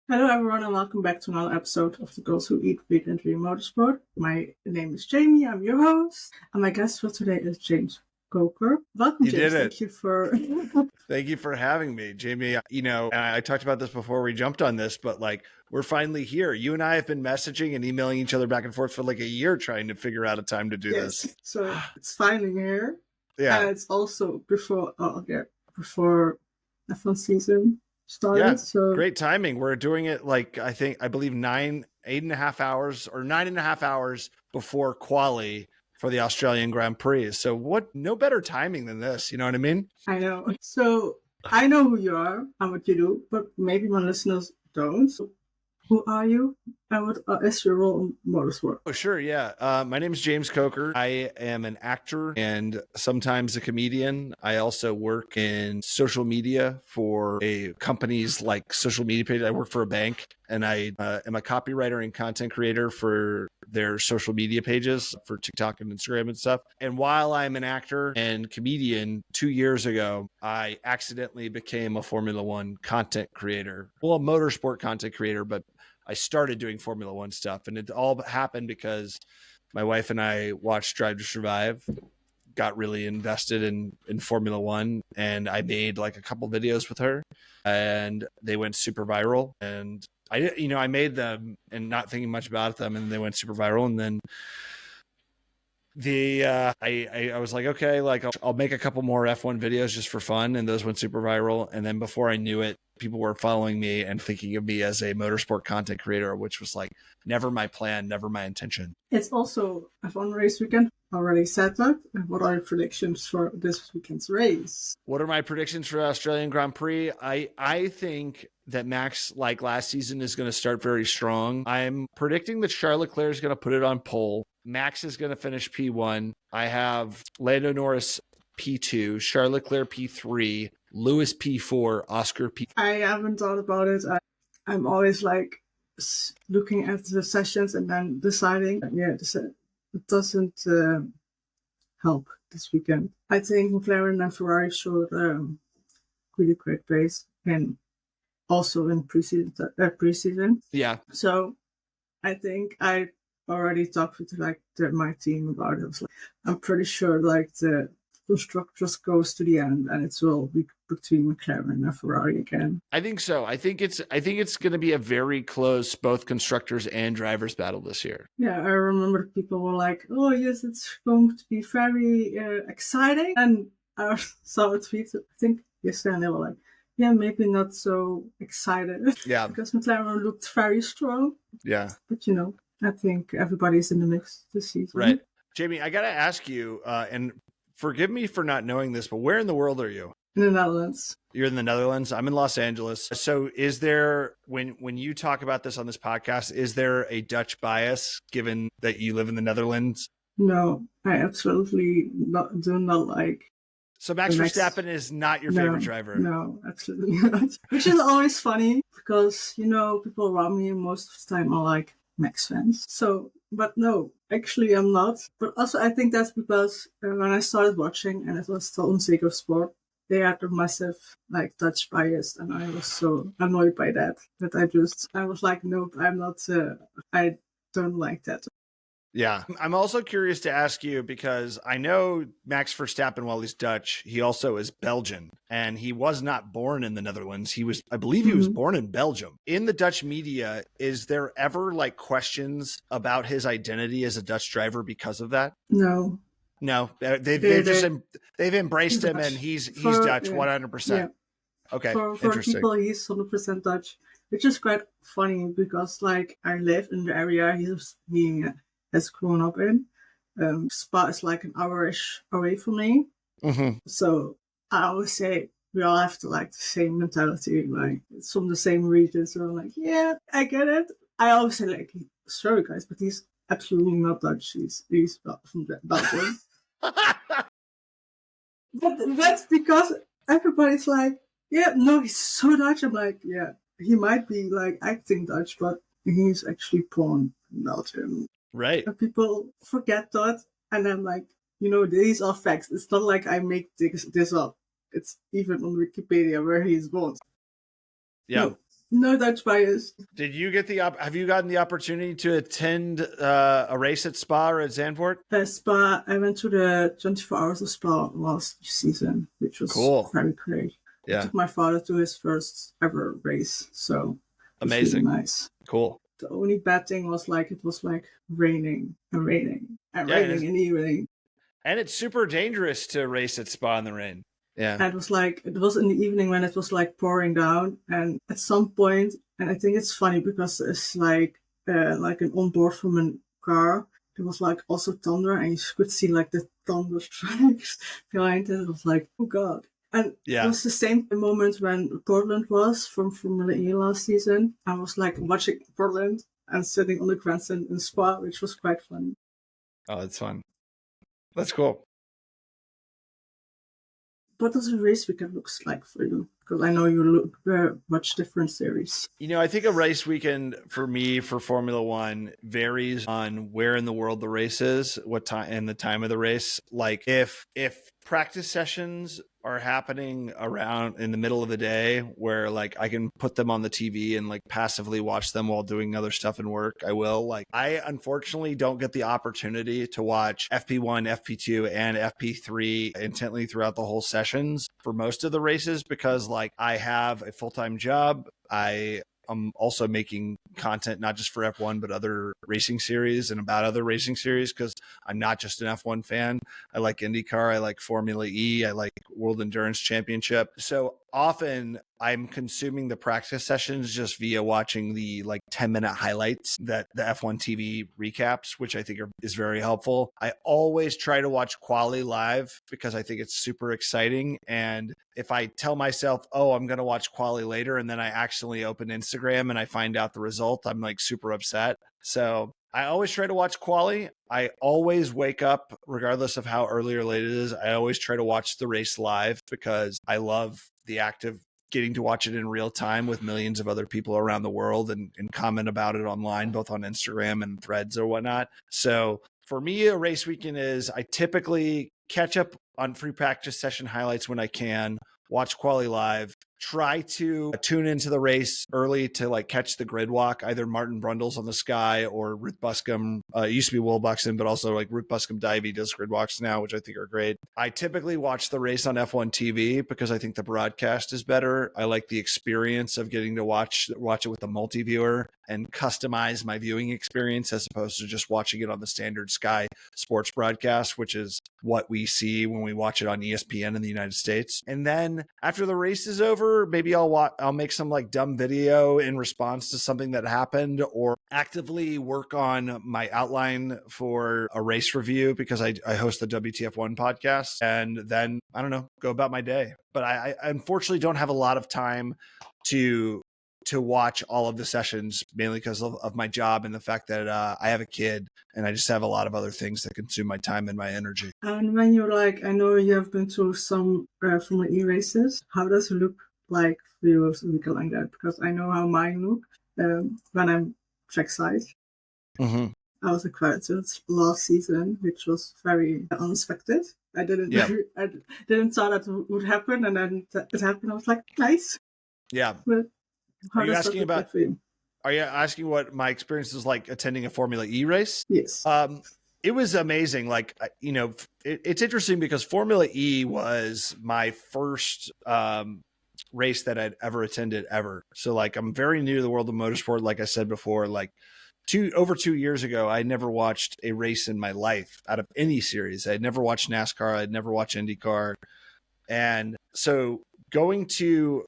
Hello, everyone, and welcome back to another episode of the Girls Who Eat, Bleed, and Dream Motorsport. My name is Jamie. I'm your host, and my guest for today is James Coker. Welcome, You James. did it. Thank you for Thank you for having me, Jamie. You know, I talked about this before we jumped on this, but like we're finally here. You and I have been messaging and emailing each other back and forth for like a year trying to figure out a time to do this. So it's finally here. Yeah. And it's also before F1 season started. Yeah. So great timing. We're doing it like I believe 8.5 hours or 9.5 hours before quali for the Australian Grand Prix. So no better timing than this, you know what I mean? I know. So I know who you are and what you do, but maybe my listeners don't. So who are you? And what is your role in motorsport? Oh, sure. Yeah. My name is James Coker. I am an actor and sometimes a comedian. I also work in social media for companies like social media page. I work for a bank and I am a copywriter and content creator for their social media pages for TikTok and Instagram and stuff. And while I'm an actor and comedian, 2 years ago, I accidentally became a Formula One content creator. Well, a motorsport content creator, but I started doing Formula One stuff, and it all happened because my wife and I watched Drive to Survive, got really invested in Formula One, and I made like a couple videos with her, and they went super viral. And I made them and not thinking much about them, and they went super viral. And then I was like, okay, like I'll make a couple more F1 videos just for fun, and those went super viral. And then before I knew it, people were following me and thinking of me as a motorsport content creator, which was like never my plan, never my intention. It's also F1 race weekend. Already said that. And what are your predictions for this weekend's race? What are my predictions for the Australian Grand Prix? I think that Max, like last season, is going to start very strong. I'm predicting that Charles Leclerc is going to put it on pole. Max is going to finish P1. I have Lando Norris P2, Charles Leclerc P3, Lewis P4, Oscar P. I haven't thought about it. I'm always like looking at the sessions and then deciding. Yeah, it doesn't help this weekend. I think McLaren and Ferrari showed really great race, and also in preseason. Yeah. So I think I already talked with my team about it. I'm pretty sure like the constructors goes to the end, and it will be between McLaren and Ferrari again. I think so. I think it's going to be a very close both constructors and drivers battle this year. Yeah, I remember people were like, "Oh yes, it's going to be very exciting," and I saw a tweet I think yesterday, and they were like, "Yeah, maybe not so excited." Yeah, because McLaren looked very strong. Yeah, but I think everybody's in the mix this season. Right, Jamie. I gotta ask you, and forgive me for not knowing this, but where in the world are you? In the Netherlands. You're in the Netherlands. I'm in Los Angeles. So is there, when you talk about this on this podcast, is there a Dutch bias given that you live in the Netherlands? No, I absolutely do not like. So Max Verstappen is not your favorite driver? No, absolutely not. Which is always funny because, people around me most of the time are like Max fans. So, but no, actually I'm not. But also I think that's because when I started watching, and it was still on Ziggo Sport, they had a massive Dutch bias, and I was so annoyed by that I was like, nope, I'm not. I don't like that. Yeah. I'm also curious to ask you because I know Max Verstappen, while he's Dutch, he also is Belgian, and he was not born in the Netherlands. I believe he was born in Belgium. In the Dutch media, is there ever questions about his identity as a Dutch driver because of that? No. No, they've embraced him, and he's Dutch 100%. Yeah. Okay, for people, he's 100% Dutch, which is quite funny because I live in the area he has grown up in. Spa is like an hour-ish away from me, so I always say we all have the same mentality, it's from the same region. So I'm like, yeah, I get it. I always say sorry guys, but he's absolutely not Dutch. He's from Belgium. But that's because everybody's like, yeah, no, he's so Dutch. I'm like, yeah, he might be acting Dutch, but he's actually born in Belgium. Right. And people forget that. And I'm like, these are facts. It's not like I make this up. It's even on Wikipedia where he's born. Yeah. No. No Dutch bias. Did you get have you gotten the opportunity to attend a race at Spa or at Zandvoort? Spa, I went to the 24 Hours of Spa last season, which was Cool. very great. I Yeah. took my father to his first ever race, so it was Amazing. really nice. Cool. The only bad thing was like it was like raining and raining and raining in the evening. And it's super dangerous to race at Spa in the rain. Yeah. And it was in the evening when it was like pouring down, and at some point, and I think it's funny because it's like an onboard from a car. It was like also thunder, and you could see like the thunder strikes behind it. It was like, oh god. And it was the same moment when Portland was from Formula E last season. I was like watching Portland and sitting on the grandstand in Spa, which was quite funny. Oh, that's fun. That's cool. What does a race weekend looks like for you? Because I know you watch different series. You know, I think a race weekend for me for Formula One varies on where in the world the race is, what time, and the time of the race. Like if practice sessions are happening around in the middle of the day where like I can put them on the TV and like passively watch them while doing other stuff and work, I will. Like I unfortunately don't get the opportunity to watch FP1, FP2, and FP3 intently throughout the whole sessions for most of the races because like I have a full-time job. I'm also making content, not just for F1, but other racing series and about other racing series because I'm not just an F1 fan. I like IndyCar. I like Formula E. I like World Endurance Championship. So often I'm consuming the practice sessions just via watching the like 10-minute highlights that the F1 TV recaps, which I think is very helpful. I always try to watch quali live because I think it's super exciting. And if I tell myself, oh, I'm going to watch quali later, and then I accidentally open Instagram and I find out the result, I'm like super upset. So I always try to watch quali. I always wake up, regardless of how early or late it is. I always try to watch the race live because I love the act of getting to watch it in real time with millions of other people around the world and comment about it online, both on Instagram and threads or whatnot. So for me, a race weekend is I typically catch up on free practice session highlights when I can, watch quali live, try to tune into the race early to like catch the grid walk, either Martin Brundle's on the Sky or Ruth Buscombe. It used to be Will Buxton, but also like Ruth Buscombe Divey does grid walks now, which I think are great. I typically watch the race on F1 TV because I think the broadcast is better. I like the experience of getting to watch it with a multi-viewer and customize my viewing experience as opposed to just watching it on the standard Sky Sports broadcast, which is what we see when we watch it on ESPN in the United States. And then after the race is over, maybe I'll make some like dumb video in response to something that happened or actively work on my outline for a race review because I host the WTF1 podcast and then, I don't know, go about my day. But I unfortunately don't have a lot of time to watch all of the sessions, mainly because of my job and the fact that I have a kid and I just have a lot of other things that consume my time and my energy. And when you're like, I know you have been to some Formula E races, how does it look like for you as a weekend like that? Because I know how mine look when I'm trackside. Mm-hmm. I was accredited last season, which was very unexpected. I didn't thought that would happen, and then it happened. I was like, nice. Yeah. But how Are you does that asking look about? like for you? Are you asking what my experience was like attending a Formula E race? Yes. It was amazing. Like, you know, it's interesting because Formula E was my first race that I'd ever attended ever. So like, I'm very new to the world of motorsport. Like I said before, like over 2 years ago, I never watched a race in my life out of any series. I'd never watched NASCAR. I'd never watched IndyCar. And so going to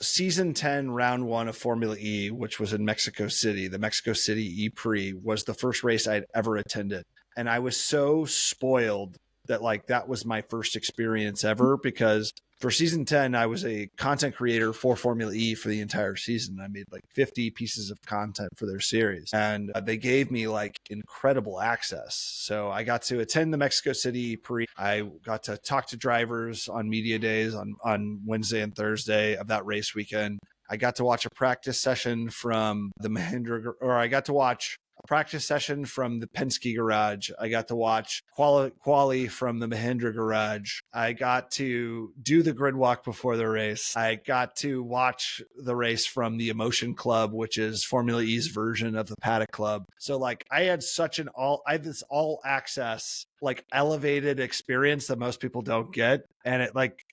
season 10, round 1 of Formula E, which was in Mexico City, the Mexico City E Prix was the first race I'd ever attended. And I was so spoiled that like that was my first experience ever because for season 10, I was a content creator for Formula E for the entire season. I made like 50 pieces of content for their series and they gave me like incredible access. So I got to attend the Mexico City Prix. I got to talk to drivers on media days on Wednesday and Thursday of that race weekend. I got to watch a practice session from the Mahindra, or I got to watch practice session from the Penske garage. I got to watch quali from the Mahindra garage. I got to do the grid walk before the race. I got to watch the race from the Emotion Club, which is Formula E's version of the Paddock Club. So like I had this all access, like elevated experience that most people don't get. And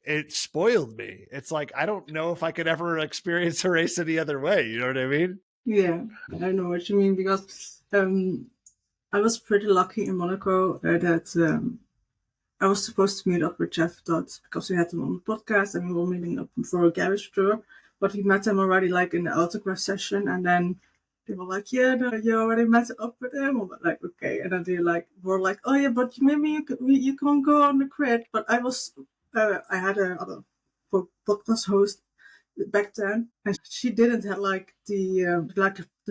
it spoiled me. It's like, I don't know if I could ever experience a race any other way. You know what I mean? Yeah, I know what you mean, because I was pretty lucky in Monaco that I was supposed to meet up with Jeff Dodds because we had him on the podcast and we were meeting up for a garage tour. But we met him already like in the autograph session, and then they were like, "Yeah, no, you already met up with him." I'm like, "Okay," and then they were like, "Oh yeah, but maybe you can't go on the grid." But I had a other podcast host back then, and she didn't have like the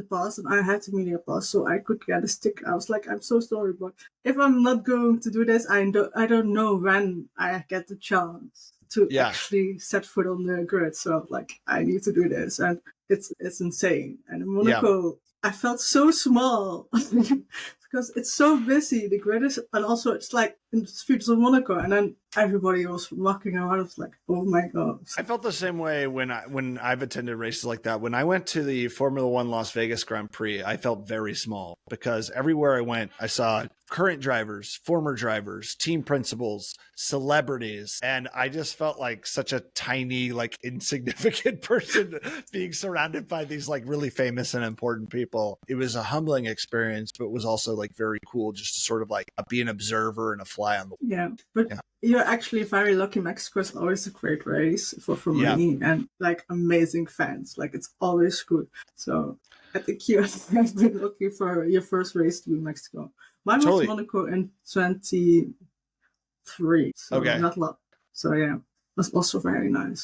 pass, and I had to media pass, so I could get a stick. I was like, I'm so sorry, but if I'm not going to do this, I don't know when I get the chance to actually set foot on the grid. So like, I need to do this, and it's insane. And in Monaco, I felt so small because it's so busy. The grid is, and also it's like in the streets of Monaco, and then everybody was walking around. I was like, oh my god. I felt the same way when I've attended races like that. When I went to the Formula One Las Vegas Grand Prix, I felt very small because everywhere I went, I saw current drivers, former drivers, team principals, celebrities, and I just felt like such a tiny, like insignificant person being surrounded by these like really famous and important people. It was a humbling experience, but it was also like very cool just to sort of like be an observer and a fly on the wall. Yeah, but you're actually very lucky. Mexico is always a great race for me, and like amazing fans. Like it's always good. So I think you have been lucky for your first race to be Mexico. Mine was Monaco in 23, so not a lot. So yeah, it was also very nice.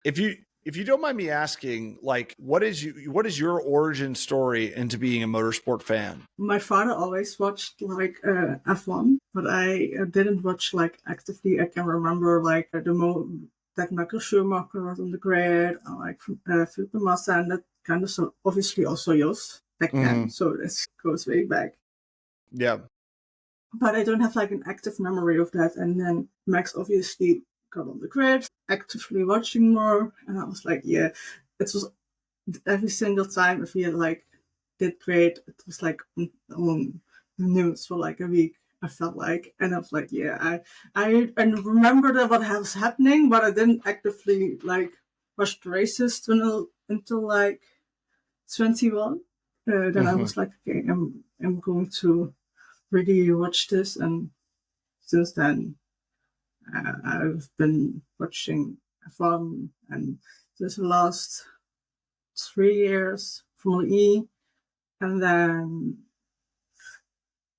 If you don't mind me asking, like, what is your origin story into being a motorsport fan? My father always watched like F1, but I didn't watch like actively. I can remember like that Michael Schumacher was on the grid, like Felipe Massa, and that kind of stuff. Obviously also Jos back then, so this goes way back. Yeah. But I don't have like an active memory of that. And then Max obviously got on the grid, actively watching more, and I was like, yeah, it was every single time if he had like did great, it was like on news for like a week. I felt like, and I was like, yeah, I remember that what was happening, but I didn't actively like watch the races until like 21. Then I was like, okay, I'm going to really watch this, and since then I've been watching F1, and this last 3 years Formula E, and then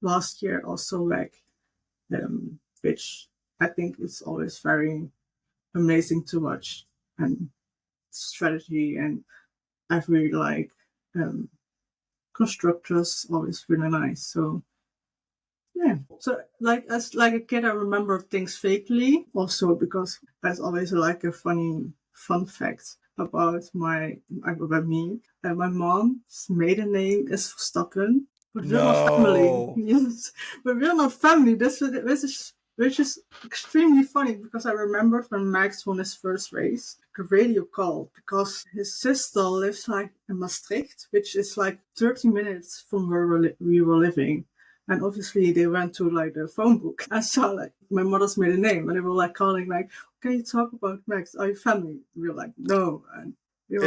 last year also WEC, which I think is always very amazing to watch, and strategy, and I really like constructors, always really nice. So yeah, so like as like a kid, I remember things vaguely. Also because there's always like a fun fact about me. My mom's maiden name is Verstappen, but we're not family. Yes, but we're not family. Which is extremely funny, because I remembered when Max won his first race, the radio call, because his sister lives like in Maastricht, which is like 30 minutes from where we were living. And obviously they went to like the phone book and saw like my mother's maiden name, and they were like calling like, "Can you talk about Max? Are you family?" We were like, "No." And we were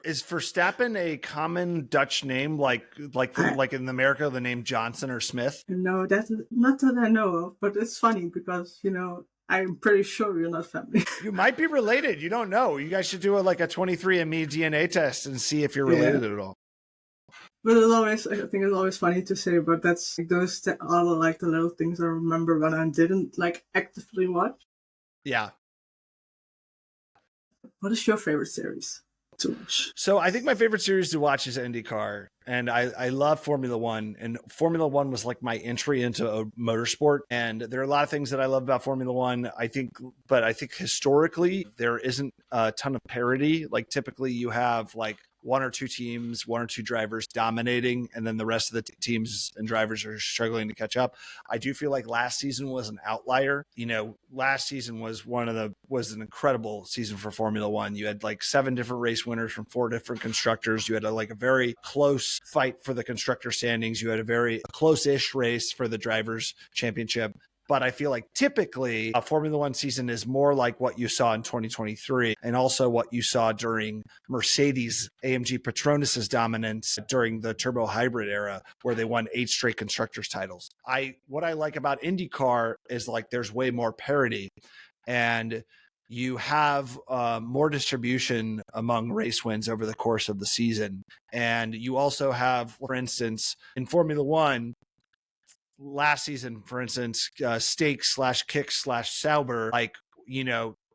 Is Verstappen a common Dutch name, like in America, the name Johnson or Smith? No, that's not that I know of, but it's funny because, I'm pretty sure you're not family. You might be related. You don't know. You guys should do a 23andMe DNA test and see if you're related at all. But I think it's always funny to say, but that's those are like the little things I remember when I didn't like actively watch. Yeah. What is your favorite series to watch? So I think my favorite series to watch is IndyCar, and I love Formula One, and Formula One was like my entry into a motorsport. And there are a lot of things that I love about Formula One. But I think historically there isn't a ton of parity. Like typically you have like one or two teams, one or two drivers dominating, and then the rest of the teams and drivers are struggling to catch up. I do feel like last season was an outlier. Last season was an incredible season for Formula One. You had like 7 different race winners from 4 different constructors. You had a very close fight for the constructor standings. You had a very close-ish race for the drivers' championship. But I feel like typically a Formula One season is more like what you saw in 2023 and also what you saw during Mercedes AMG Petronas' dominance during the turbo hybrid era, where they won 8 straight constructors titles. What I like about IndyCar is like there's way more parity, and you have more distribution among race wins over the course of the season. And you also have, for instance, in Formula One, last season, for instance, Stake / Kick / Sauber,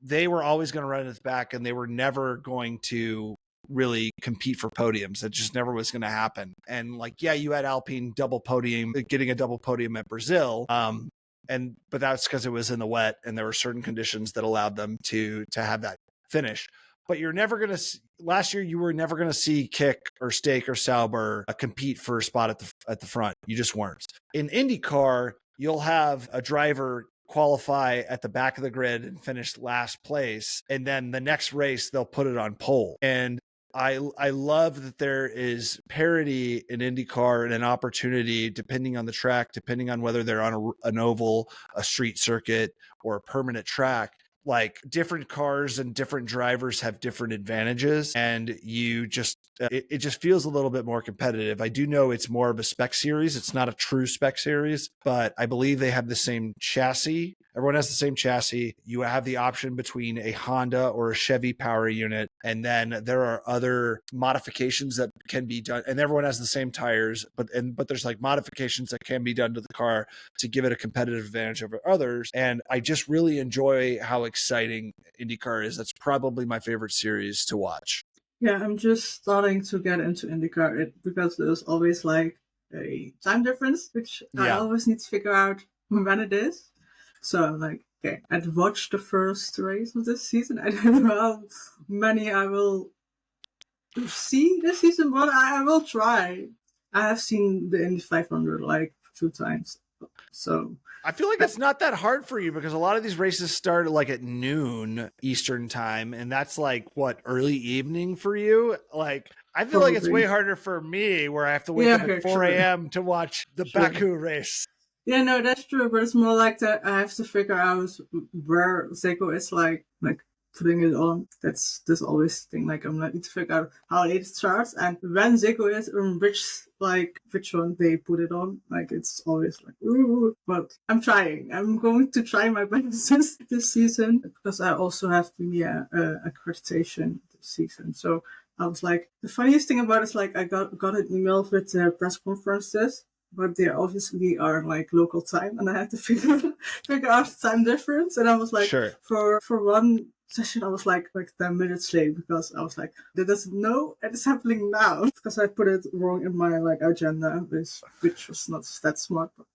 they were always going to run at the back, and they were never going to really compete for podiums. That just never was going to happen. And you had Alpine getting a double podium at Brazil. But that's because it was in the wet, and there were certain conditions that allowed them to have that finish. But you're never going to. Last year, you were never going to see Kick or Stake or Sauber compete for a spot at the front. You just weren't. In IndyCar, you'll have a driver qualify at the back of the grid and finish last place, and then the next race they'll put it on pole. And I love that there is parity in IndyCar and an opportunity, depending on the track, depending on whether they're on an oval, a street circuit, or a permanent track. Like different cars and different drivers have different advantages, and you just it just feels a little bit more competitive. I do know it's more of a spec series. It's not a true spec series, but I believe they have the same chassis. Everyone has the same chassis. You have the option between a Honda or a Chevy power unit, and then there are other modifications that can be done, and everyone has the same tires, but there's like modifications that can be done to the car to give it a competitive advantage over others. And I just really enjoy how exciting IndyCar is. That's probably my favorite series to watch. Yeah, I'm just starting to get into IndyCar because there's always like a time difference, which I always need to figure out when it is. So I'm like, okay, I'd watched the first race of this season. I don't know how many I will see this season, but I will try. I have seen the Indy 500 like 2 times. So I feel like it's not that hard for you because a lot of these races start like at noon Eastern time, and that's like early evening for you. Like I feel like it's way harder for me, where I have to wake up at 4 a.m. to watch the Baku race. Yeah, no, that's true, but it's more like that I have to figure out where Zeko is like putting it on. That's always the thing. Like I'm need to figure out how late it starts and when Zeko is and which one they put it on. Like it's always like ooh. But I'm trying. I'm going to try my best this season because I also have the accreditation this season. So I was like, the funniest thing about it is like I got an email with press conferences, but they obviously are like local time, and I had to figure out the time difference. And I was like, sure. For one session, I was like 10 minutes late because I was like, that doesn't know it is happening now because I put it wrong in my agenda, which was not that smart, but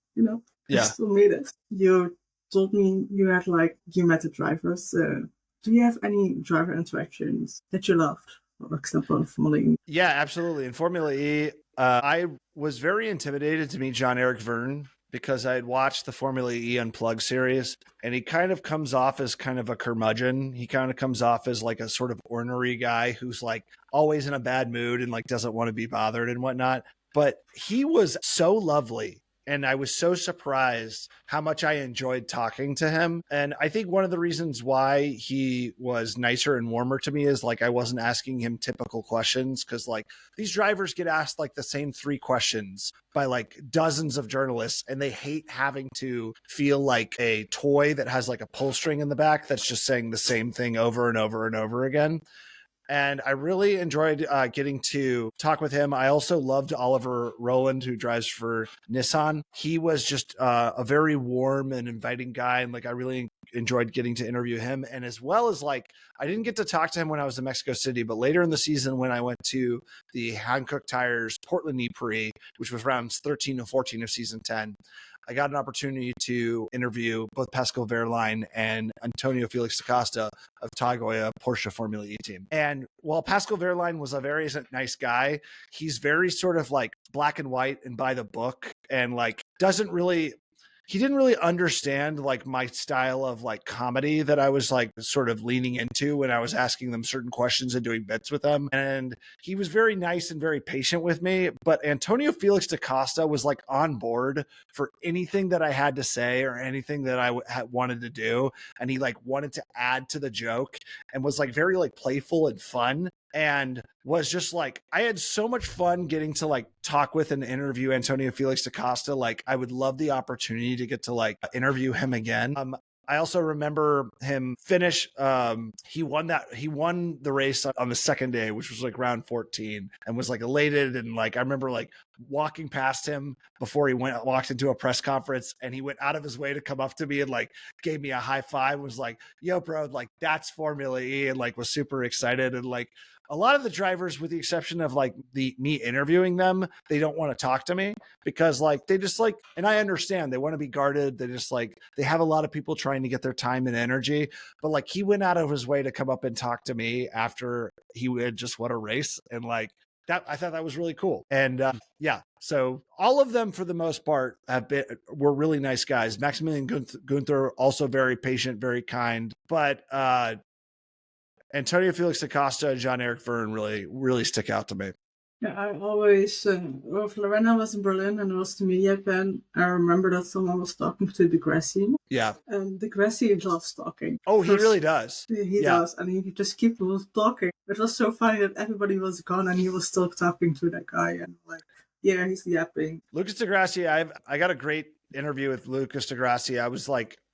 I still made it. You told me you had you met the drivers. Do you have any driver interactions that you loved? For example, in Formula E? Yeah, absolutely. In Formula E, I was very intimidated to meet Jean-Eric Vergne because I had watched the Formula E Unplugged series, and he kind of comes off as kind of a curmudgeon. He kind of comes off as like a sort of ornery guy who's like always in a bad mood and like doesn't want to be bothered and whatnot. But he was so lovely. And I was so surprised how much I enjoyed talking to him. And I think one of the reasons why he was nicer and warmer to me is like I wasn't asking him typical questions, because like these drivers get asked like the same 3 questions by like dozens of journalists, and they hate having to feel like a toy that has like a pull string in the back that's just saying the same thing over and over and over again. And I really enjoyed getting to talk with him. I also loved Oliver Rowland, who drives for Nissan. He was just a very warm and inviting guy. And like, I really enjoyed getting to interview him. And as well as like, I didn't get to talk to him when I was in Mexico City, but later in the season when I went to the Hankook Tires Portland Prix, which was rounds 13 and 14 of season 10, I got an opportunity to interview both Pascal Wehrlein and Antonio Felix da Costa of Tag Heuer Porsche Formula E team. And while Pascal Wehrlein was a very nice guy, he's very sort of like black and white and by the book, and like he didn't really understand like my style of like comedy that I was like sort of leaning into when I was asking them certain questions and doing bits with them. And he was very nice and very patient with me. But Antonio Felix da Costa was like on board for anything that I had to say or anything that I wanted to do. And he like wanted to add to the joke and was like very like playful and fun. And was just like, I had so much fun getting to like talk with and interview Antonio Felix da Costa. Like I would love the opportunity to get to like interview him again. I also remember him finish. He won the race on the second day, which was like round 14, and was like elated. And like, I remember like walking past him before he walked into a press conference, and he went out of his way to come up to me and like gave me a high five, was like, yo bro, like that's Formula E, and like was super excited. And like, a lot of the drivers, with the exception of like me interviewing them, they don't want to talk to me because like they just like, and I understand they want to be guarded. They just like, they have a lot of people trying to get their time and energy, but like he went out of his way to come up and talk to me after he had just won a race. And like that, I thought that was really cool. And yeah, so all of them for the most part were really nice guys. Maximilian Gunther, also very patient, very kind, but Antonio Felix da Costa and Jean-Eric Verne really stick out to me. Yeah, I always, well, when I was in Berlin and it was the media event, I remember that someone was talking to De Grassi. Yeah. And De Grassi loves talking. Oh, he really does. He does. And he just keeps talking. It was so funny that everybody was gone and he was still talking to that guy. And like, yeah, he's yapping. Lucas de Grassi, I got a great interview with Lucas de Grassi.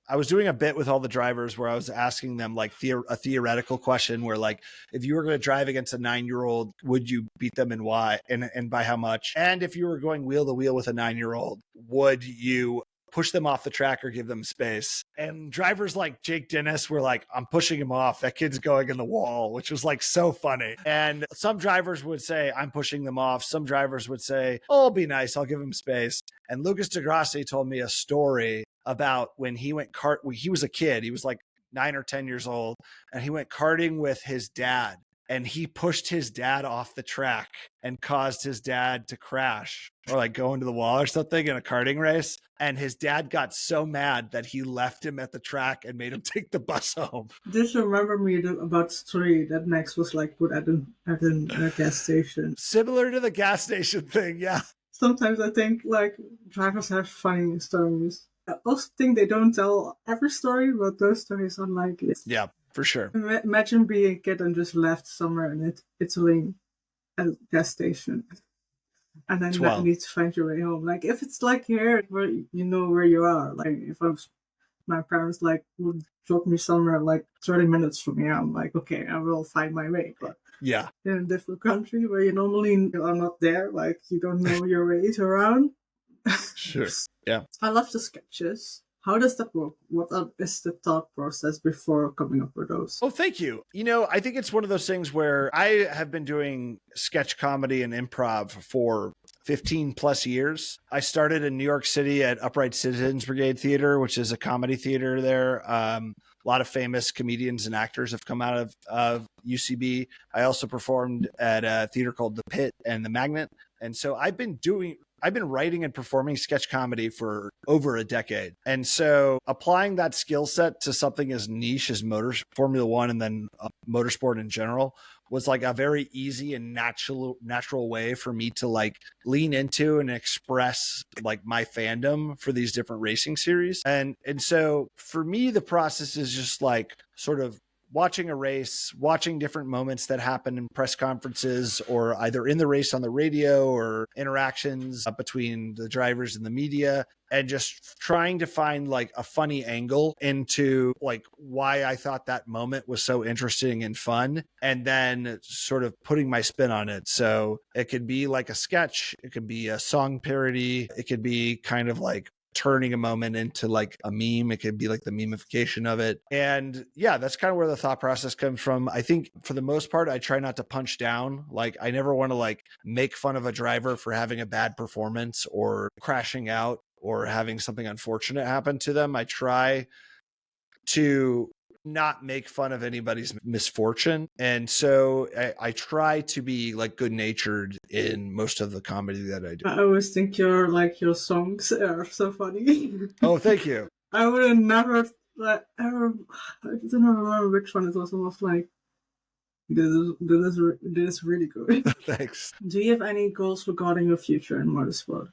I was doing a bit with all the drivers where I was asking them like a theoretical question where like, if you were going to drive against a 9-year-old, would you beat them and why, and by how much? And if you were going wheel to wheel with a 9-year-old, would you push them off the track or give them space? And drivers like Jake Dennis were like, I'm pushing him off. That kid's going in the wall, which was like so funny. And some drivers would say, I'm pushing them off. Some drivers would say, oh, I'll be nice, I'll give him space. And Lucas de Grassi told me a story about when he went he was a kid. He was like 9 or 10 years old, and he went karting with his dad, and he pushed his dad off the track and caused his dad to crash or like go into the wall or something in a karting race. And his dad got so mad that he left him at the track and made him take the bus home. This remember me about the story that Max was like put at a gas station. Similar to the gas station thing, yeah. Sometimes I think like drivers have funny stories. I also think they don't tell every story, but those stories are unlikely. Yeah, for sure. Imagine being a kid and just left somewhere in Italy at a gas station. And then you need to find your way home. Like if it's like here where you know where you are. Like if my parents like would drop me somewhere like 30 minutes from here, I'm like, okay, I will find my way. But yeah, in a different country where you normally are not there, like you don't know your ways around. Sure. Yeah. I love the sketches. How does that work? What is the thought process before coming up with those? Oh, thank you. You know, I think it's one of those things where I have been doing sketch comedy and improv for 15 plus years. I started in New York City at Upright Citizens Brigade Theater, which is a comedy theater there. A lot of famous comedians and actors have come out of UCB. I also performed at a theater called The Pit and The Magnet. And so I've been writing and performing sketch comedy for over a decade. And so applying that skill set to something as niche as Formula One and then motorsport in general was like a very easy and natural way for me to like lean into and express like my fandom for these different racing series. And so for me, the process is just like sort of watching a race, watching different moments that happen in press conferences or either in the race on the radio or interactions between the drivers and the media, and just trying to find like a funny angle into like why I thought that moment was so interesting and fun, and then sort of putting my spin on it. So it could be like a sketch, it could be a song parody, it could be kind of like turning a moment into like a meme. It could be like the memification of it. And yeah, that's kind of where the thought process comes from. I think for the most part, I try not to punch down. Like I never want to like make fun of a driver for having a bad performance or crashing out or having something unfortunate happen to them. I try to not make fun of anybody's misfortune. And so I try to be like good natured in most of the comedy that I do. I always think your songs are so funny. Oh, thank you. I would have never like ever. I don't remember which one it was. It was like this is really good. Thanks. Do you have any goals regarding your future in motorsport?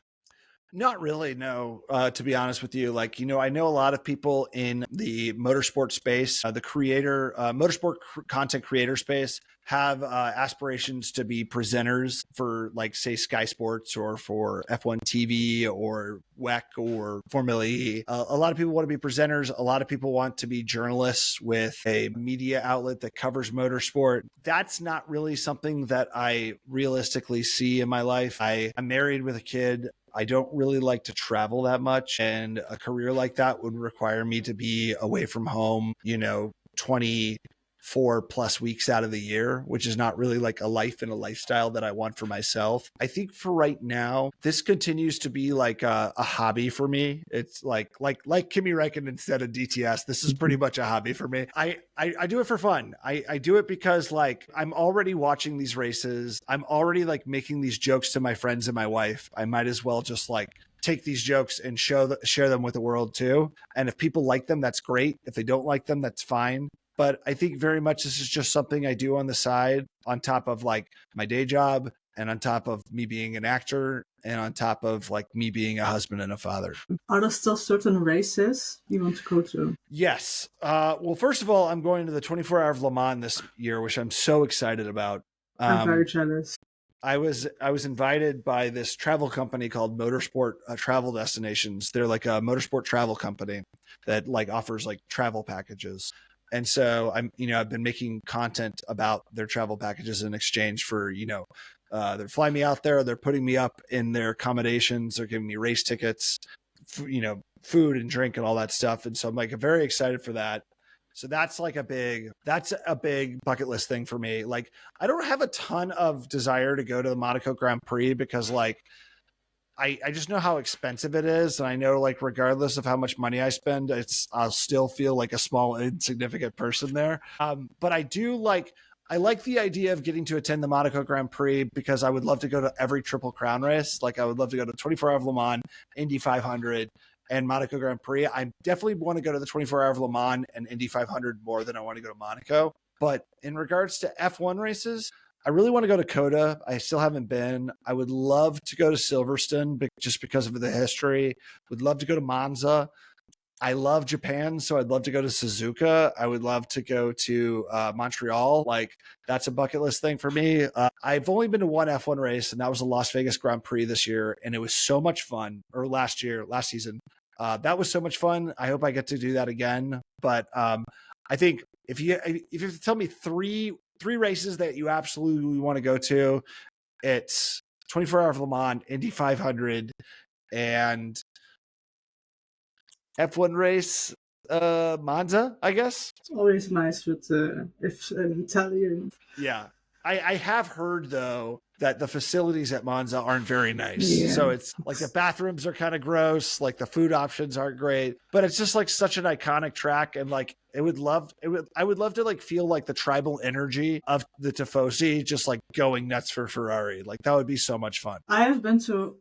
Not really, no. To be honest with you, like, I know a lot of people in the motorsport space, the motorsport content creator space have aspirations to be presenters for like, say, Sky Sports or for F1 TV or WEC or Formula E. A lot of people want to be presenters. A lot of people want to be journalists with a media outlet that covers motorsport. That's not really something that I realistically see in my life. I'm married with a kid. I don't really like to travel that much, and a career like that would require me to be away from home, 24 plus weeks out of the year, which is not really like a life and a lifestyle that I want for myself. I think for right now, this continues to be like a hobby for me. It's like Kimi Räikkönen instead of DTS. This is pretty much a hobby for me. I do it for fun. I do it because like I'm already watching these races. I'm already like making these jokes to my friends and my wife. I might as well just like take these jokes and share them with the world too. And if people like them, that's great. If they don't like them, that's fine. But I think very much this is just something I do on the side on top of like my day job and on top of me being an actor and on top of like me being a husband and a father. Are there still certain races you want to go to? Yes. Well, first of all, I'm going to the 24 Hour of Le Mans this year, which I'm so excited about. I'm very jealous. I was invited by this travel company called Motorsport Travel Destinations. They're like a motorsport travel company that like offers like travel packages. And so I've been making content about their travel packages in exchange for, they're flying me out there. They're putting me up in their accommodations. They're giving me race tickets, food and drink and all that stuff. And so I'm like very excited for that. So that's a big bucket list thing for me. Like I don't have a ton of desire to go to the Monaco Grand Prix because like, I just know how expensive it is. And I know like, regardless of how much money I spend, I'll still feel like a small, insignificant person there. But I like the idea of getting to attend the Monaco Grand Prix because I would love to go to every Triple Crown race. Like I would love to go to 24 Hour of Le Mans, Indy 500 and Monaco Grand Prix. I definitely want to go to the 24 Hour of Le Mans and Indy 500 more than I want to go to Monaco. But in regards to F1 races, I really want to go to COTA. I still haven't been. I would love to go to Silverstone just because of the history. Would love to go to Monza. I love Japan, so I'd love to go to Suzuka. I would love to go to Montreal. Like that's a bucket list thing for me. I've only been to one F1 race, and that was the Las Vegas Grand Prix this year, and it was so much fun. Or last season, that was so much fun. I hope I get to do that again. But I think if you have to tell me three races that you absolutely want to go to, it's 24 Hour of Le Mans, Indy 500, and F1 race, Monza, I guess. It's always nice with if an Italian. Yeah. I have heard though that the facilities at Monza aren't very nice. Yeah. So it's like the bathrooms are kind of gross, like the food options aren't great, but it's just like such an iconic track. And like I would love to like feel like the tribal energy of the Tifosi just like going nuts for Ferrari. Like that would be so much fun. I have been to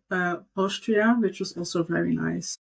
Austria, which was also very nice.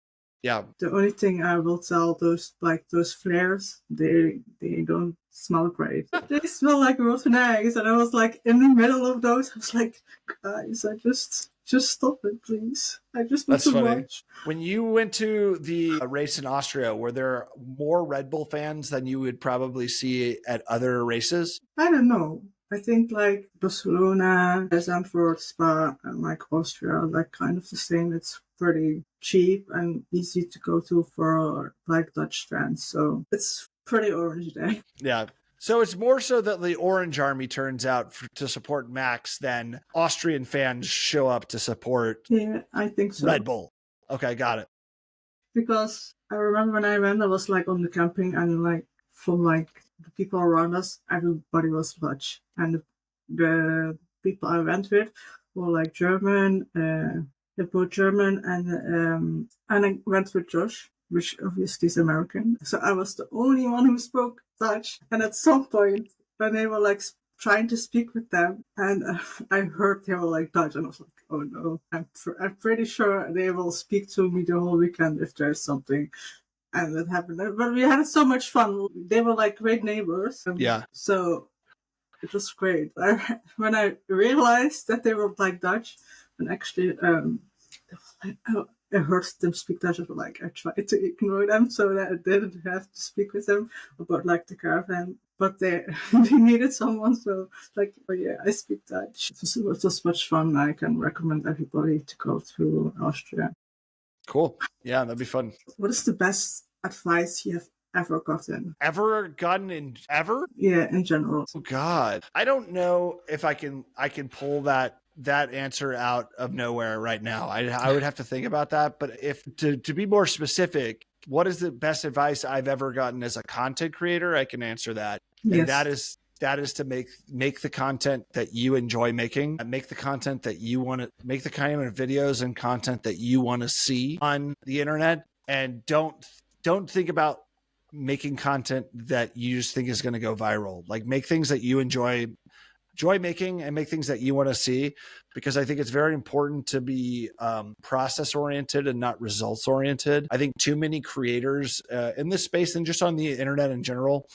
Yeah. The only thing I will tell those flares, they don't smell great. They smell like rotten eggs, and I was like in the middle of those. I was like, guys, I just stop it, please. I just need to watch. When you went to the race in Austria, were there more Red Bull fans than you would probably see at other races? I don't know. I think like Barcelona, Zandvoort, Spa, and like Austria are like kind of the same. It's pretty cheap and easy to go to for like Dutch fans. So it's pretty orange there. Yeah. So it's more so that the Orange Army turns out to support Max than Austrian fans show up to support Yeah, I think so. Red Bull. Okay, got it. because I remember when I went, I was like on the camping, and like from like the people around us, everybody was Dutch, and the people I went with were like German, they're both German, and I went with Josh, which obviously is American. So I was the only one who spoke Dutch, and at some point when they were like trying to speak with them, and I heard they were like Dutch, and I was like, oh no, I'm pretty sure they will speak to me the whole weekend if there's something. And that happened. But we had so much fun. They were like great neighbors. Yeah. So it was great. When I realized that they were like Dutch, and actually, I heard them speak Dutch, but like I tried to ignore them so that I didn't have to speak with them about like the caravan. But they they needed someone, so like, oh yeah, I speak Dutch. It was much fun. I can recommend everybody to go to Austria. Cool. Yeah, that'd be fun. What is the best advice you have ever gotten? Ever gotten in ever? Yeah, in general. Oh God. I don't know if I can pull that answer out of nowhere right now. I would have to think about that. But if to be more specific, what is the best advice I've ever gotten as a content creator? I can answer that. Yes. And that is to make the content that you enjoy making, make the content that you want to make, the kind of videos and content that you want to see on the internet, and don't think about making content that you just think is going to go viral. Like, make things that you enjoy making, and make things that you want to see, because I think it's very important to be process oriented and not results oriented. I think too many creators in this space, and just on the internet in general,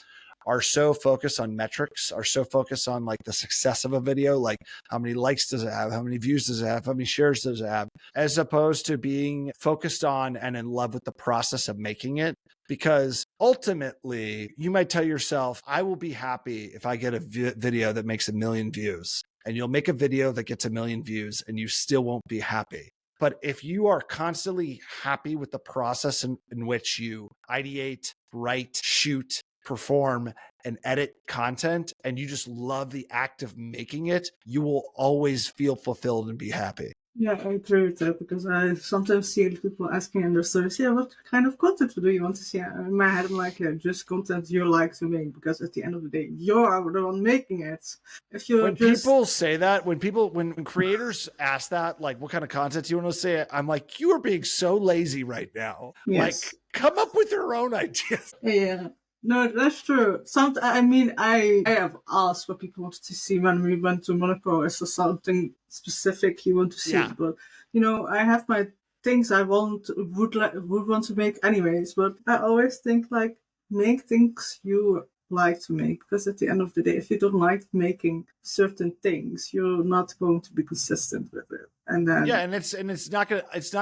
are so focused on metrics, are so focused on like the success of a video, like how many likes does it have, how many views does it have, how many shares does it have, as opposed to being focused on and in love with the process of making it. Because ultimately, you might tell yourself, I will be happy if I get a video that makes 1 million views, and you'll make a video that gets 1 million views and you still won't be happy. But if you are constantly happy with the process in which you ideate, write, shoot, perform, and edit content, and you just love the act of making it, you will always feel fulfilled and be happy. Yeah, I agree with that, because I sometimes see people asking in their stories, yeah, what kind of content do you want to see? In my head, I'm like, yeah, just content you like to make, because at the end of the day, you're the one making it. If you when people say that, when creators ask that, like, what kind of content do you want to see? I'm like, you are being so lazy right now. Yes. Like, come up with your own ideas. Yeah. No, that's true. I have asked what people wanted to see when we went to Monaco. Is there something specific you want to see? Yeah. But I have my things I would want to make anyways. But I always think like, make things you like to make, because at the end of the day, if you don't like making certain things, you're not going to be consistent with it. And then and it's not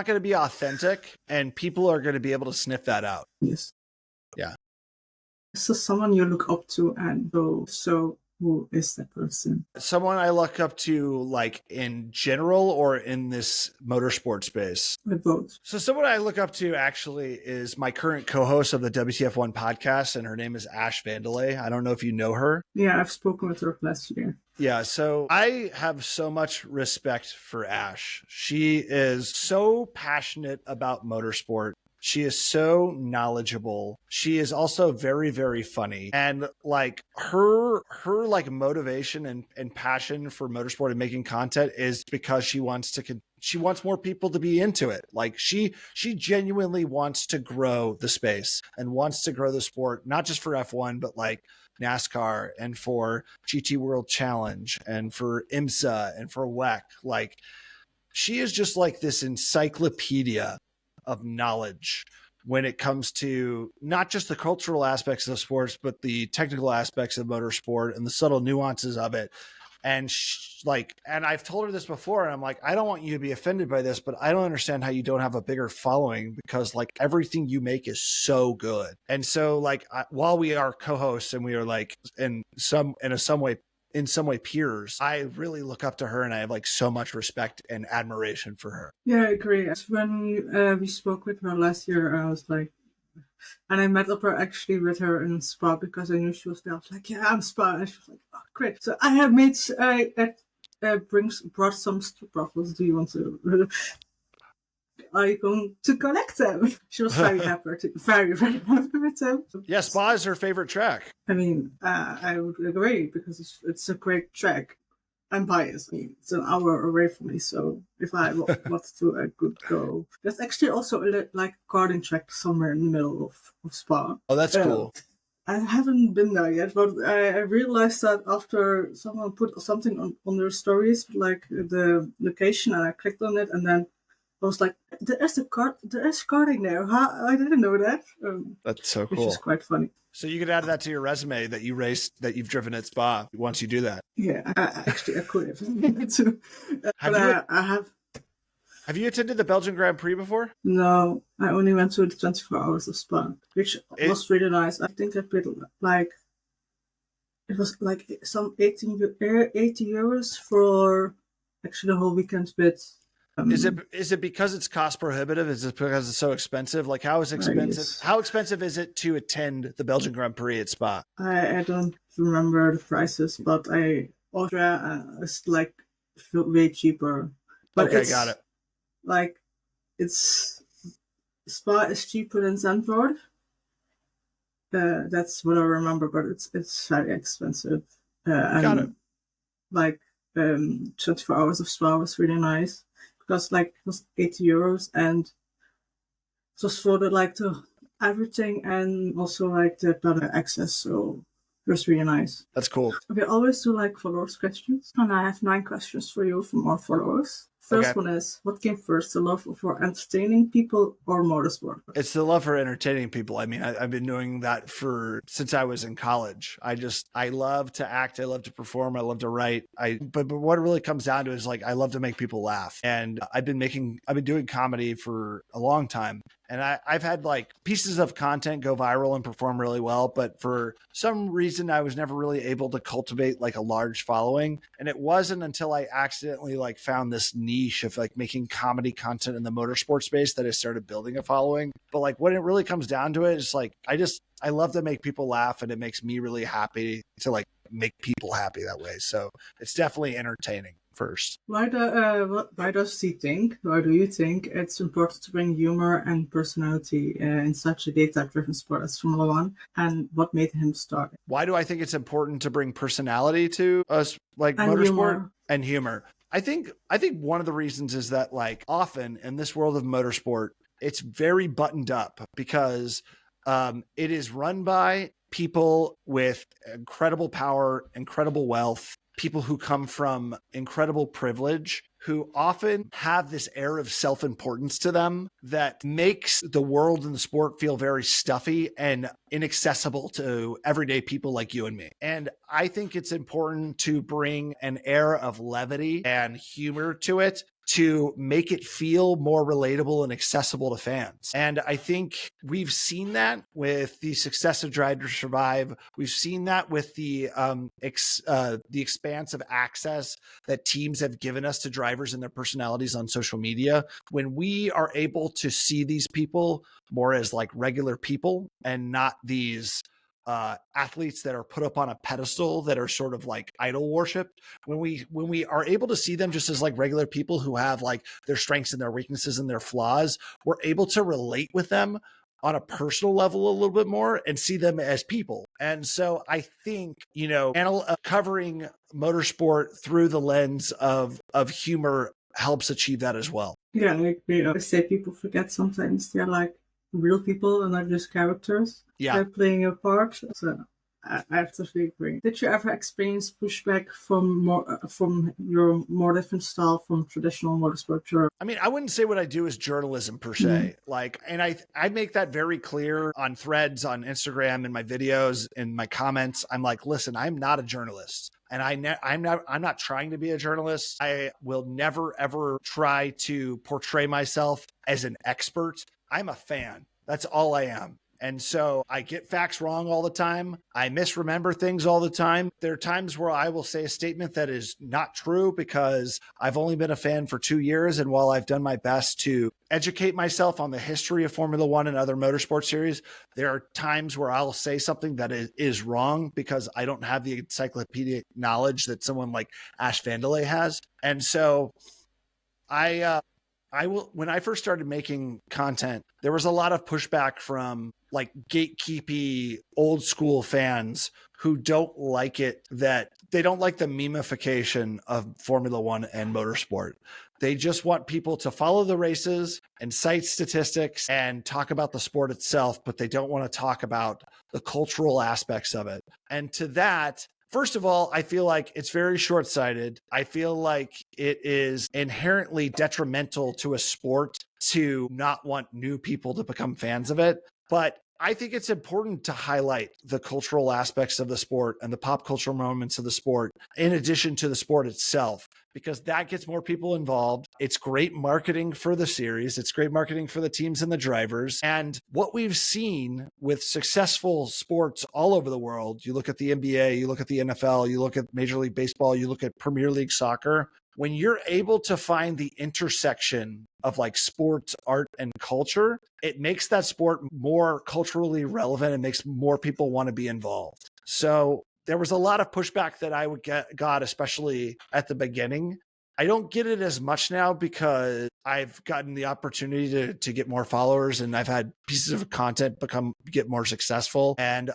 gonna be authentic, and people are gonna be able to sniff that out. Yes. Yeah. So someone you look up to, and so who is that person? Someone I look up to, like, in general or in this motorsport space? With both. So someone I look up to actually is my current co-host of the WTF1 podcast, and her name is Ash Vandelay. I don't know if you know her. Yeah, I've spoken with her last year. Yeah, so I have so much respect for Ash. She is so passionate about motorsport. She is so knowledgeable. She is also very, very funny. And like her like motivation and passion for motorsport and making content is because she wants more people to be into it. Like she genuinely wants to grow the space and wants to grow the sport, not just for F1, but like NASCAR and for GT World Challenge and for IMSA and for WEC. Like, she is just like this encyclopedia of knowledge when it comes to not just the cultural aspects of sports, but the technical aspects of motorsport and the subtle nuances of it. And and I've told her this before, and I'm like, I don't want you to be offended by this, but I don't understand how you don't have a bigger following, because like everything you make is so good. And so like, while we are co-hosts and we are like in some way peers, I really look up to her, and I have like so much respect and admiration for her. Yeah, I agree. When we spoke with her last year, I was like, and I met up actually with her in Spa, because I knew she was there. I was like, yeah, I'm Spa. And she was like, oh, great. So I have made, brought some brothels. Do you want to? are you going to collect them? She was very happy, very, very happy with them. Yeah, Spa is her favorite track. I mean, I would agree because it's a great track. I'm biased. I mean, it's an hour away from me, so if I wanted to, I could go. There's actually also like a karting track somewhere in the middle of Spa. Oh, that's cool. I haven't been there yet, but I realized that after someone put something on their stories, like the location, and I clicked on it, and then I was like, "There's karting there. Huh? I didn't know that." That's so cool. Which is quite funny. So you could add that to your resume that you raced, that you've driven at Spa once you do that. Yeah, actually, I could have. So, I have. Have you attended the Belgian Grand Prix before? No, I only went to the 24 hours of Spa, which was really nice. I think I paid like, it was like some 80 euros for actually the whole weekend bit. Is it because it's cost prohibitive? Is it because it's so expensive? Like, how expensive? How expensive is it to attend the Belgian Grand Prix at Spa? I don't remember the prices, but Austria is like way cheaper. But okay, got it. Like, Spa is cheaper than Zandvoort. That's what I remember, but it's very expensive. Got it. Like 24 hours of Spa was really nice because like it was 80 euros and it was for the everything and also like the better access. So it was really nice. That's cool. We always do like followers questions, and I have 9 questions for you from our followers. First one is, what came first, the love for entertaining people or motorsport? It's the love for entertaining people. I mean, I've been doing that since I was in college. I love to act. I love to perform. I love to write. But what it really comes down to is like, I love to make people laugh. And I've been doing comedy for a long time. And I've had like pieces of content go viral and perform really well. But for some reason, I was never really able to cultivate like a large following. And it wasn't until I accidentally like found this niche of like making comedy content in the motorsport space that I started building a following. But like when it really comes down to it, it's like, I love to make people laugh, and it makes me really happy to like make people happy that way. So it's definitely entertaining first. Why do you think it's important to bring humor and personality in such a data-driven sport as Formula One, and what made him start? Why do I think it's important to bring personality to us, like and motorsport and humor? I think one of the reasons is that like often in this world of motorsport, it's very buttoned up because it is run by people with incredible power, incredible wealth, people who come from incredible privilege, who often have this air of self-importance to them that makes the world and the sport feel very stuffy and inaccessible to everyday people like you and me. And I think it's important to bring an air of levity and humor to it to make it feel more relatable and accessible to fans. And I think we've seen that with the success of Drive to Survive. We've seen that with the expanse of access that teams have given us to drivers and their personalities on social media. When we are able to see these people more as like regular people and not these athletes that are put up on a pedestal that are sort of like idol worshipped, when we are able to see them just as like regular people who have like their strengths and their weaknesses and their flaws, we're able to relate with them on a personal level a little bit more and see them as people. And so I think, covering motorsport through the lens of humor helps achieve that as well. Yeah, like we always say, people forget sometimes they're like real people and not just characters. Yeah, they're playing a part. So I absolutely agree. Did you ever experience pushback from your more different style from traditional motorsport? I mean, I wouldn't say what I do is journalism per se. And I make that very clear on threads, on Instagram, in my videos, in my comments. I'm like, listen, I'm not a journalist. And I'm not trying to be a journalist. I will never, ever try to portray myself as an expert. I'm a fan. That's all I am. And so I get facts wrong all the time. I misremember things all the time. There are times where I will say a statement that is not true because I've only been a fan for 2 years. And while I've done my best to educate myself on the history of Formula One and other motorsport series, there are times where I'll say something that is wrong because I don't have the encyclopedic knowledge that someone like Ash Vandelay has. And so I When I first started making content, there was a lot of pushback from like gatekeepy old school fans who don't like it, that they don't like the memification of Formula One and motorsport. They just want people to follow the races and cite statistics and talk about the sport itself, but they don't want to talk about the cultural aspects of it. And to that, first of all, I feel like it's very short-sighted. I feel like it is inherently detrimental to a sport to not want new people to become fans of it. But I think it's important to highlight the cultural aspects of the sport and the pop cultural moments of the sport in addition to the sport itself, because that gets more people involved. It's great marketing for the series. It's great marketing for the teams and the drivers. And what we've seen with successful sports all over the world, you look at the NBA, you look at the NFL, you look at Major League Baseball, you look at Premier League Soccer, when you're able to find the intersection of like sports, art, and culture, it makes that sport more culturally relevant and makes more people want to be involved. So there was a lot of pushback that I got, especially at the beginning. I don't get it as much now because I've gotten the opportunity to get more followers, and I've had pieces of content get more successful, and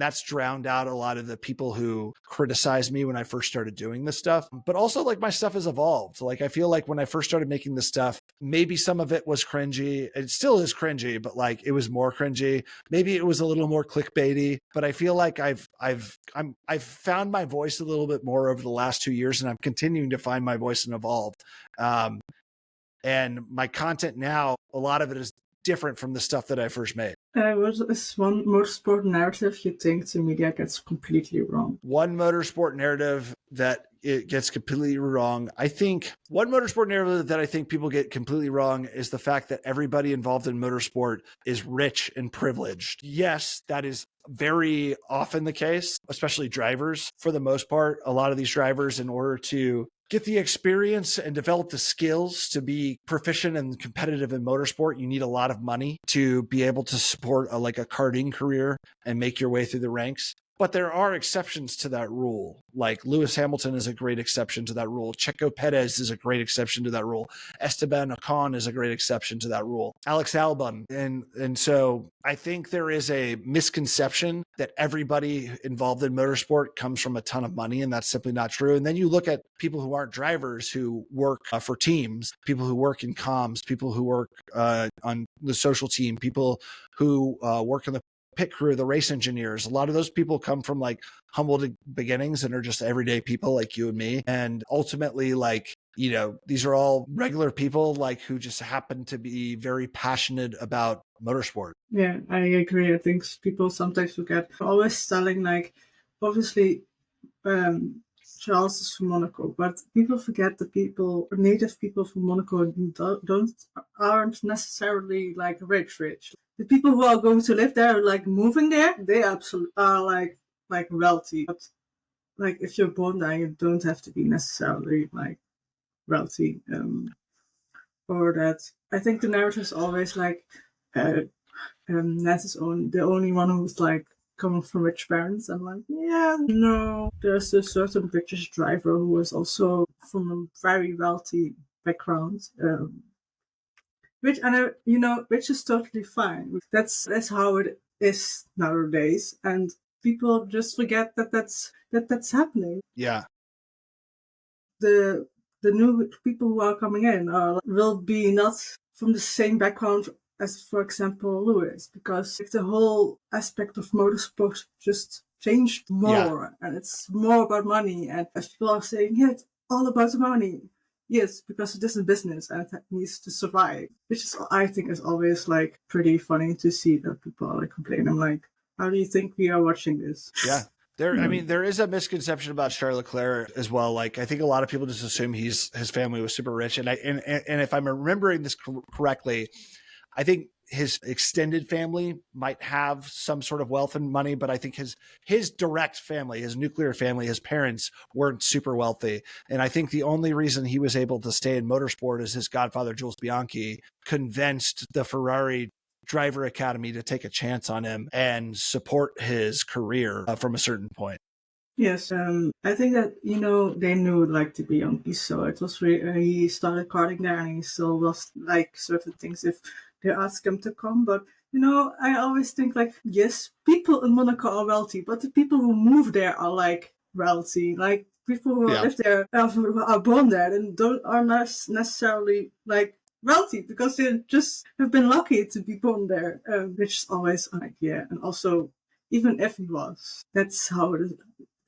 that's drowned out a lot of the people who criticized me when I first started doing this stuff. But also, like, my stuff has evolved. Like, I feel like when I first started making this stuff, maybe some of it was cringy. It still is cringy, but like it was more cringy. Maybe it was a little more clickbaity. But I feel like I've found my voice a little bit more over the last 2 years, and I'm continuing to find my voice and evolve. And my content now, a lot of it is different from the stuff that I first made. What is one motorsport narrative you think the media gets completely wrong? One motorsport narrative that it gets completely wrong. I think one motorsport narrative that I think people get completely wrong is the fact that everybody involved in motorsport is rich and privileged. Yes, that is very often the case, especially drivers. For the most part, a lot of these drivers, in order to get the experience and develop the skills to be proficient and competitive in motorsport, you need a lot of money to be able to support a karting career and make your way through the ranks. But there are exceptions to that rule. Like Lewis Hamilton is a great exception to that rule. Checo Perez is a great exception to that rule. Esteban Ocon is a great exception to that rule. Alex Albon. And so I think there is a misconception that everybody involved in motorsport comes from a ton of money, and that's simply not true. And then you look at people who aren't drivers who work for teams, people who work in comms, people who work on the social team, people who work in the pit crew, the race engineers. A lot of those people come from like humble beginnings and are just everyday people like you and me. And ultimately, like, you know, these are all regular people like who just happen to be very passionate about motorsport. Yeah, I agree. I think people sometimes forget. Always telling like, obviously, Charles is from Monaco, but people forget the native people from Monaco aren't necessarily like rich. The people who are going to live there, like moving there, they absolutely are like wealthy. But like if you're born there, you don't have to be necessarily like wealthy. Or that I think the narrative is always like Nat is the only one who's like coming from rich parents. I'm like, yeah, no. There's a certain British driver who is also from a very wealthy background. Which is totally fine. That's how it is nowadays, and people just forget that's happening. Yeah. The new people who are coming in will be not from the same background as, for example, Lewis, because the whole aspect of motorsport just changed more, and it's more about money. And as people are saying, yeah, it's all about the money. Yes, because it is a business and it needs to survive, which is, I think, is always like pretty funny to see that people are like complaining. I'm like, how do you think we are watching this? Yeah. I mean, there is a misconception about Charles Leclerc as well. Like, I think a lot of people just assume his family was super rich, and if I'm remembering this correctly, I think his extended family might have some sort of wealth and money, but I think his direct family, his nuclear family, his parents weren't super wealthy. And I think the only reason he was able to stay in motorsport is his godfather, Jules Bianchi, convinced the Ferrari Driver Academy to take a chance on him and support his career from a certain point. Yes, I think that they knew like to be on East, so it was really, he started karting there, and he still lost like certain things if they ask him to come. But I always think like, yes, people in Monaco are wealthy, but the people who move there are like wealthy. Like people who Yeah. live there, who are born there, and don't are not necessarily like wealthy because they just have been lucky to be born there, which is always like, yeah. And also, even if he was, that's how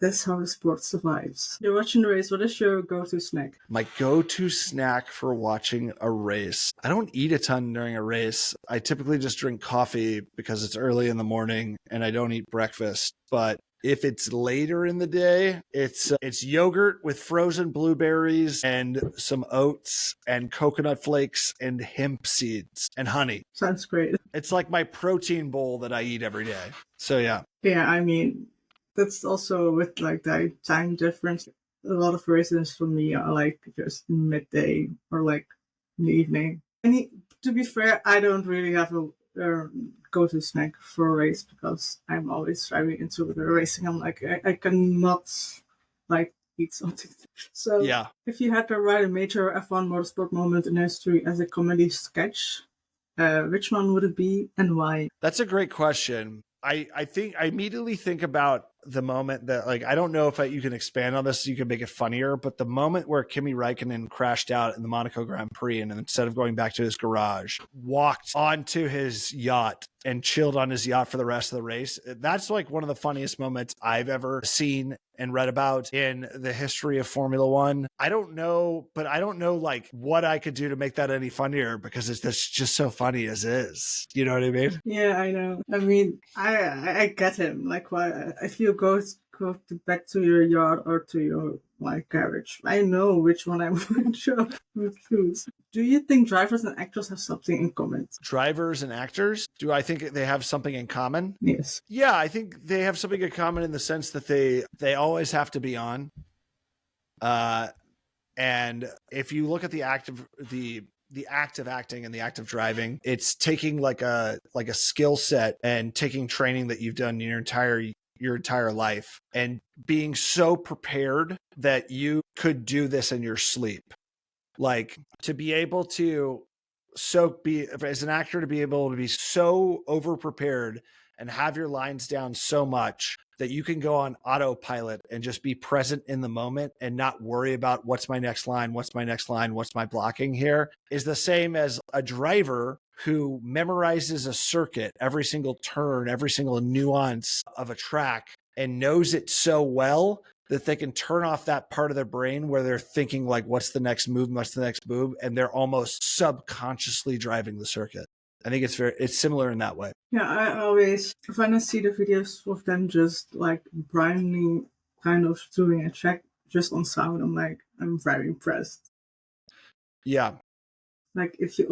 the sport survives. You're watching the race. What is your go-to snack? My go-to snack for watching a race. I don't eat a ton during a race. I typically just drink coffee because it's early in the morning and I don't eat breakfast. But if it's later in the day, it's yogurt with frozen blueberries and some oats and coconut flakes and hemp seeds and honey. Sounds great. It's like my protein bowl that I eat every day. So yeah. Yeah, I mean, that's also with like the time difference. A lot of races for me are like just midday or like in the evening. To be fair, I don't really have a go-to snack for a race because I'm always driving into the racing. I'm like, I cannot like eat something. So Yeah. if you had to write a major F1 motorsport moment in history as a comedy sketch, which one would it be and why? That's a great question. I think I immediately think about the moment that, like, I don't know if you can expand on this so you can make it funnier, but the moment where Kimi Räikkönen crashed out in the Monaco Grand Prix and instead of going back to his garage, walked onto his yacht and chilled on his yacht for the rest of the race. That's like one of the funniest moments I've ever seen and read about in the history of Formula One. I don't know like what I could do to make that any funnier because that's just so funny as is. You know what I mean? Yeah, I know. I mean, I get him. Like, why if you back to your yard or to your like garage, I know which one I would choose. Do you think drivers and actors have something in common? Drivers and actors, do I think they have something in common? Yes. Yeah, I think they have something in common in the sense that they always have to be on. And if you look at the act of acting and the act of driving, it's taking like a skill set and taking training that you've done your entire life and being so prepared that you could do this in your sleep. Like, to be able to as an actor, to be able to be so over prepared and have your lines down so much that you can go on autopilot and just be present in the moment and not worry about what's my next line, what's my blocking here, is the same as a driver who memorizes a circuit, every single turn, every single nuance of a track, and knows it so well that they can turn off that part of their brain where they're thinking like, what's the next move, and they're almost subconsciously driving the circuit. I think it's similar in that way. Yeah, I always, when I see the videos of them just like blindly kind of doing a track just on sound, I'm very impressed. Yeah. Like if you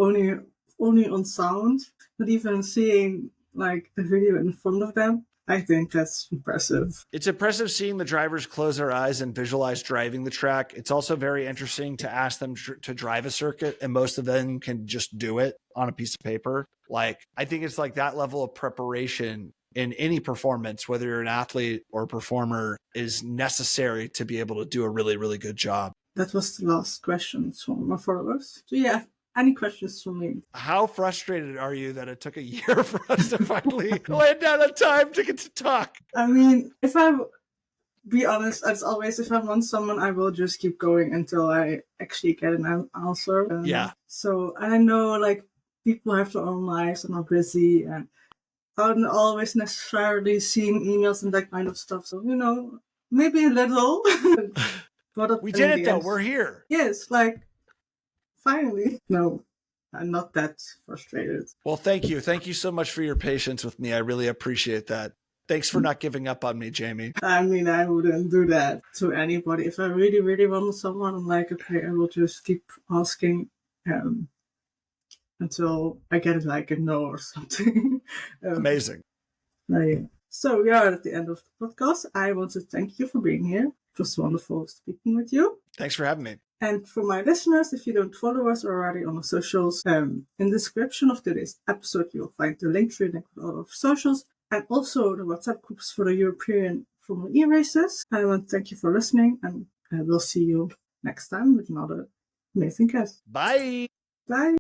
only on sound, not even seeing like the video in front of them, I think that's impressive. It's impressive seeing the drivers close their eyes and visualize driving the track. It's also very interesting to ask them to drive a circuit, and most of them can just do it on a piece of paper. Like, I think it's like that level of preparation in any performance, whether you're an athlete or a performer, is necessary to be able to do a really, really good job. That was the last question from my followers. Do you have any questions for me? How frustrated are you that it took a year for us to finally land down a time to get to talk? I mean, if I be honest, as always, if I want someone, I will just keep going until I actually get an answer. Yeah. So, and I know like people have their own lives and are busy and aren't always necessarily seeing emails and that kind of stuff. So, maybe a little. But we did it though. We're here. Yes, like finally. No, I'm not that frustrated. Well, thank you. Thank you so much for your patience with me. I really appreciate that. Thanks for not giving up on me, Jamie. I mean, I wouldn't do that to anybody. If I really, really want someone, I'm like, okay, I will just keep asking until I get like a no or something. Amazing. Yeah. So we are at the end of the podcast. I want to thank you for being here. It was wonderful speaking with you. Thanks for having me. And for my listeners, if you don't follow us already on the socials, in the description of today's episode, you'll find the link to our socials and also the WhatsApp groups for the European Formula E races. I want to thank you for listening, and we'll see you next time with another amazing guest. Bye. Bye.